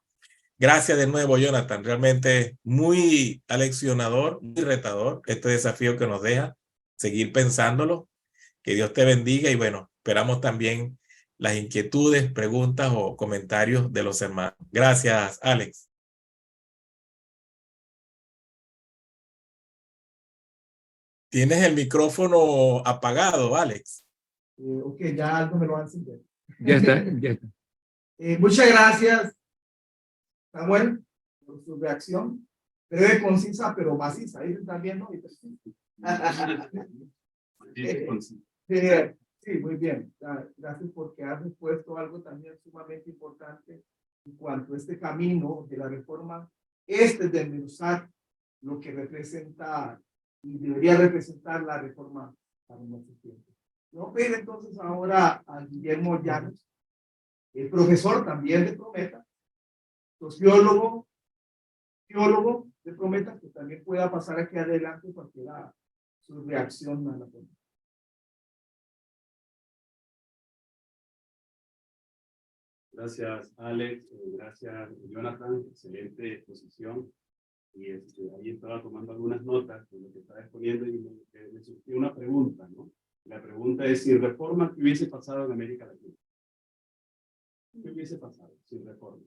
Gracias de nuevo, Jonathan. Realmente muy aleccionador, muy retador este desafío que nos deja seguir pensándolo. Que Dios te bendiga y bueno, esperamos también las inquietudes, preguntas o comentarios de los hermanos. Gracias, Alex. Tienes el micrófono apagado, Alex. Ok, ya algo me lo van a encender. Ya está, ya está. Muchas gracias, Samuel, por su reacción. Breve, concisa, pero maciza. Ahí se están viendo. Sí, muy bien. Gracias porque has expuesto algo también sumamente importante en cuanto a este camino de la reforma, desmenuzar lo que representa y debería representar la reforma para nuestro tiempo. Voy a pedir entonces ahora a Guillermo Llanos, el profesor también de Prometa, sociólogo, teólogo de Prometa, que también pueda pasar aquí adelante porque da su reacción a la pregunta. Gracias, Alex. Gracias, Jonathan. Excelente exposición. Y ahí estaba tomando algunas notas de lo que estaba exponiendo y me surgió una pregunta, ¿no? La pregunta es si reforma, ¿qué hubiese pasado en América Latina? ¿Qué hubiese pasado sin reforma?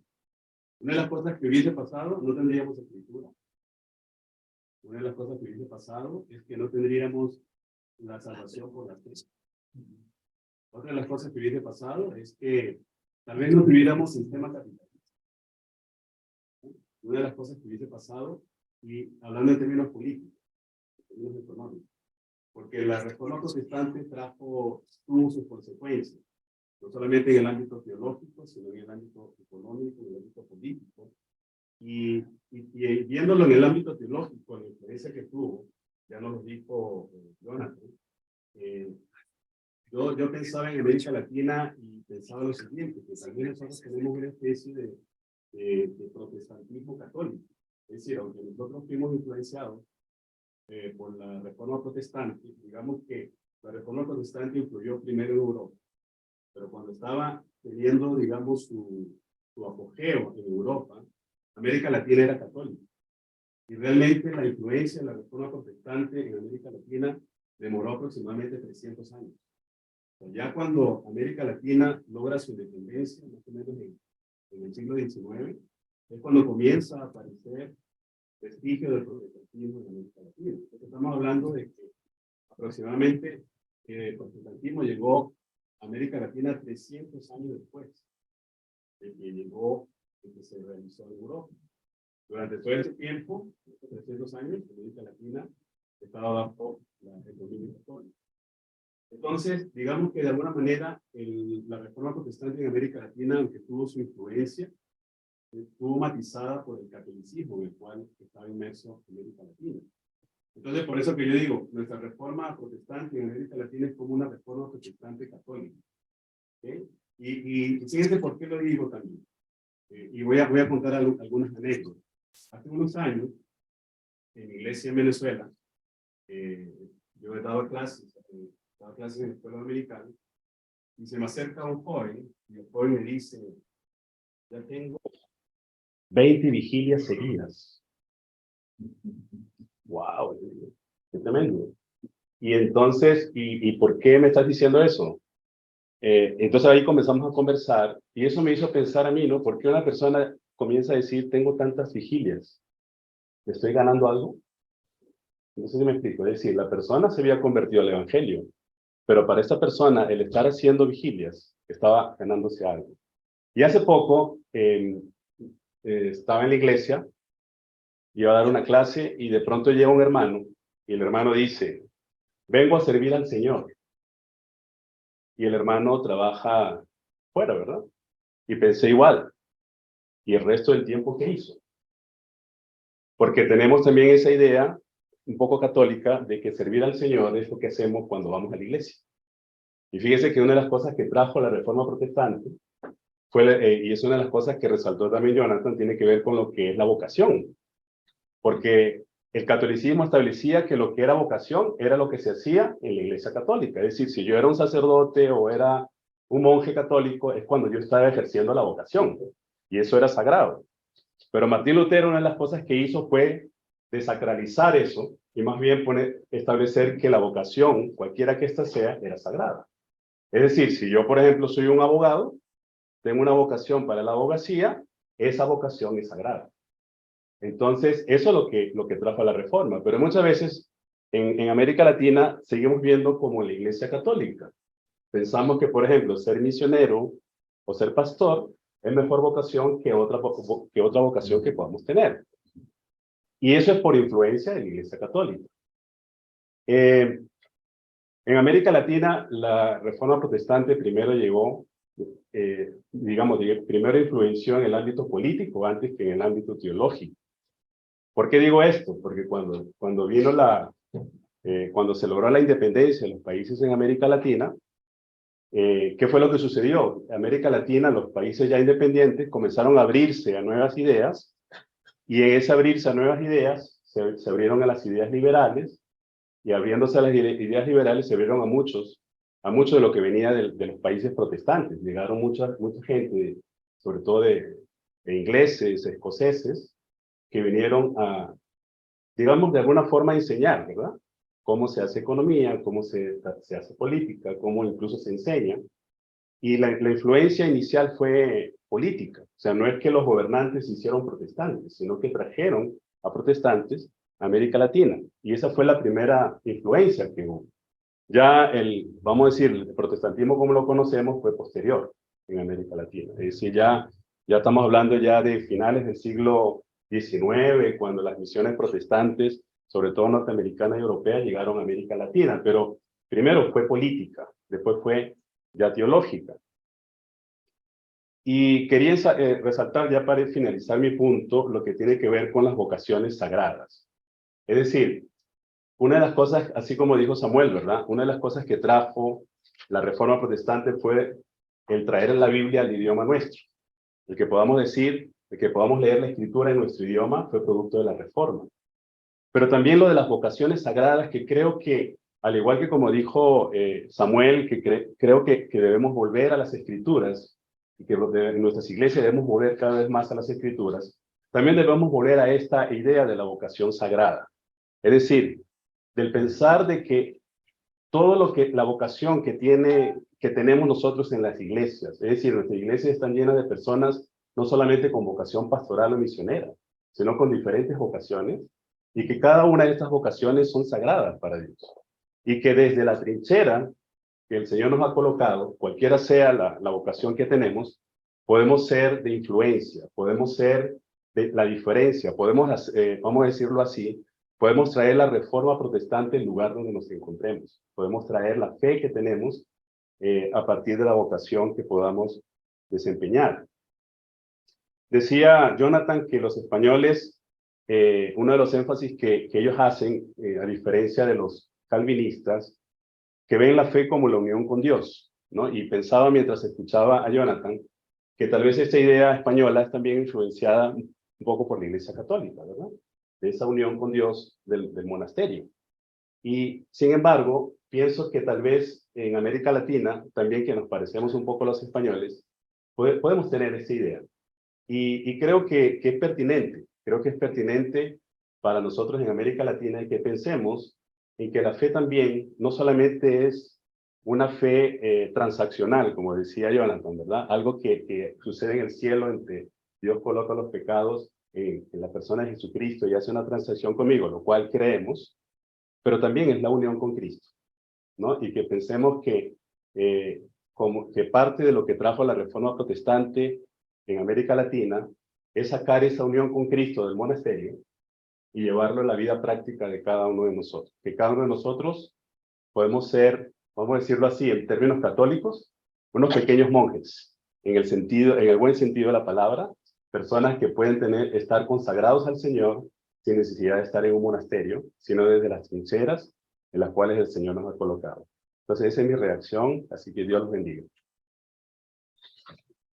Una de las cosas que hubiese pasado, no tendríamos escritura. Una de las cosas que hubiese pasado es que no tendríamos la salvación por la fe. Otra de las cosas que hubiese pasado es que tal vez no tuviéramos sistema capitalista. Una de las cosas que hubiese pasado, y hablando en términos políticos, en términos económicos, porque la reforma protestante tuvo sus consecuencias, no solamente en el ámbito teológico, sino en el ámbito económico, en el ámbito político, y viéndolo en el ámbito teológico, la influencia que tuvo, ya nos lo dijo Jonathan, yo pensaba en América Latina y pensaba lo siguiente, que también nosotros tenemos una especie de protestantismo católico. Es decir, aunque nosotros fuimos influenciados por la reforma protestante, digamos que la reforma protestante influyó primero en Europa, pero cuando estaba teniendo, digamos, su apogeo en Europa, América Latina era católica. Y realmente la influencia de la reforma protestante en América Latina demoró aproximadamente 300 años. Ya cuando América Latina logra su independencia, más o menos en el siglo XIX, es cuando comienza a aparecer vestigio del protestantismo en América Latina. Entonces, estamos hablando de que aproximadamente el protestantismo llegó a América Latina 300 años después de que llegó, de que se realizó en Europa. Durante todo ese tiempo, estos 300 años, América Latina estaba bajo el dominio católico. Entonces, digamos que de alguna manera la reforma protestante en América Latina, aunque tuvo su influencia, estuvo matizada por el catolicismo en el cual estaba inmerso América Latina. Entonces, por eso que yo digo, nuestra reforma protestante en América Latina es como una reforma protestante católica. ¿Okay? Y fíjense por qué lo digo también. Y voy a contar algunas anécdotas. Hace unos años, en mi iglesia en Venezuela, yo he dado clases en la escuela americana, y se me acerca un joven, y el joven me dice, ya tengo 20 vigilias seguidas. ¡Wow! ¡Qué tremendo! Y entonces, ¿y por qué me estás diciendo eso? Entonces ahí comenzamos a conversar, y eso me hizo pensar a mí, ¿no? ¿Por qué una persona comienza a decir, tengo tantas vigilias? ¿Estoy ganando algo? No sé si me explico. Es decir, la persona se había convertido al evangelio, pero para esta persona el estar haciendo vigilias estaba ganándose algo. Y hace poco estaba en la iglesia, iba a dar una clase y de pronto llega un hermano y el hermano dice, vengo a servir al Señor. Y el hermano trabaja fuera, ¿verdad? Y pensé igual. ¿Y el resto del tiempo qué hizo? Porque tenemos también esa idea un poco católica de que servir al Señor es lo que hacemos cuando vamos a la iglesia. Y fíjese que una de las cosas que trajo la Reforma Protestante fue, y es una de las cosas que resaltó también Jonathan, tiene que ver con lo que es la vocación. Porque el catolicismo establecía que lo que era vocación era lo que se hacía en la iglesia católica. Es decir, si yo era un sacerdote o era un monje católico, es cuando yo estaba ejerciendo la vocación. Y eso era sagrado. Pero Martín Lutero, una de las cosas que hizo fue desacralizar eso y más bien establecer que la vocación, cualquiera que ésta sea, era sagrada. Es decir, si yo, por ejemplo, soy un abogado, tengo una vocación para la abogacía, esa vocación es sagrada. Entonces, eso es lo que trajo la reforma. Pero muchas veces en América Latina seguimos viendo como la iglesia católica. Pensamos que, por ejemplo, ser misionero o ser pastor es mejor vocación que otra vocación que podamos tener. Y eso es por influencia de la iglesia católica. En América Latina, la reforma protestante primero llegó, digamos, primero influenció en el ámbito político antes que en el ámbito teológico. ¿Por qué digo esto? Porque cuando vino cuando se logró la independencia de los países en América Latina, ¿qué fue lo que sucedió? En América Latina, los países ya independientes comenzaron a abrirse a nuevas ideas, y en ese abrirse a nuevas ideas, se abrieron a las ideas liberales, y abriéndose a las ideas liberales se abrieron a muchos de lo que venía de los países protestantes. Llegaron mucha gente, sobre todo de ingleses, escoceses, que vinieron a, digamos, de alguna forma a enseñar, ¿verdad? Cómo se hace economía, cómo se hace política, cómo incluso se enseña. Y la influencia inicial fue política. O sea, no es que los gobernantes se hicieron protestantes, sino que trajeron a protestantes a América Latina. Y esa fue la primera influencia que hubo. Ya vamos a decir, el protestantismo como lo conocemos fue posterior en América Latina. Es decir, ya estamos hablando ya de finales del siglo XIX, cuando las misiones protestantes, sobre todo norteamericanas y europeas, llegaron a América Latina. Pero primero fue política, después fue ya teológica. Y quería resaltar, ya para finalizar mi punto, lo que tiene que ver con las vocaciones sagradas. Es decir, una de las cosas, así como dijo Samuel, ¿verdad? Una de las cosas que trajo la Reforma Protestante fue el traer la Biblia al idioma nuestro. El que podamos decir, el que podamos leer la Escritura en nuestro idioma fue producto de la Reforma. Pero también lo de las vocaciones sagradas, que creo que, al igual que como dijo Samuel, que creo que debemos volver a las Escrituras, y que en nuestras iglesias debemos volver cada vez más a las Escrituras, también debemos volver a esta idea de la vocación sagrada. Es decir, del pensar de que todo lo que, la vocación que tenemos nosotros en las iglesias, es decir, nuestras iglesias están llenas de personas no solamente con vocación pastoral o misionera, sino con diferentes vocaciones, y que cada una de estas vocaciones son sagradas para Dios. Y que desde la trinchera que el Señor nos ha colocado, cualquiera sea la vocación que tenemos, podemos ser de influencia, podemos ser de la diferencia, podemos, vamos a decirlo así, podemos traer la reforma protestante al lugar donde nos encontremos, podemos traer la fe que tenemos a partir de la vocación que podamos desempeñar. Decía Jonathan que los españoles, uno de los énfasis que ellos hacen, a diferencia de los calvinistas, que ven la fe como la unión con Dios, ¿no? Y pensaba mientras escuchaba a Jonathan que tal vez esta idea española es también influenciada un poco por la Iglesia Católica, ¿verdad? De esa unión con Dios del monasterio. Y sin embargo, pienso que tal vez en América Latina, también que nos parecemos un poco a los españoles, podemos tener esa idea. Y creo que es pertinente, para nosotros en América Latina y que pensemos en que la fe también no solamente es una fe transaccional, como decía Jonathan, ¿verdad? Algo que sucede en el cielo entre Dios coloca los pecados en la persona de Jesucristo y hace una transacción conmigo, lo cual creemos, pero también es la unión con Cristo, ¿no? Y que pensemos como que parte de lo que trajo la Reforma Protestante en América Latina es sacar esa unión con Cristo del monasterio y llevarlo a la vida práctica de cada uno de nosotros. Que cada uno de nosotros podemos ser, vamos a decirlo así, en términos católicos, unos pequeños monjes, en el buen sentido de la palabra, personas que pueden estar consagrados al Señor sin necesidad de estar en un monasterio, sino desde las trincheras en las cuales el Señor nos ha colocado. Entonces esa es mi reacción, así que Dios los bendiga.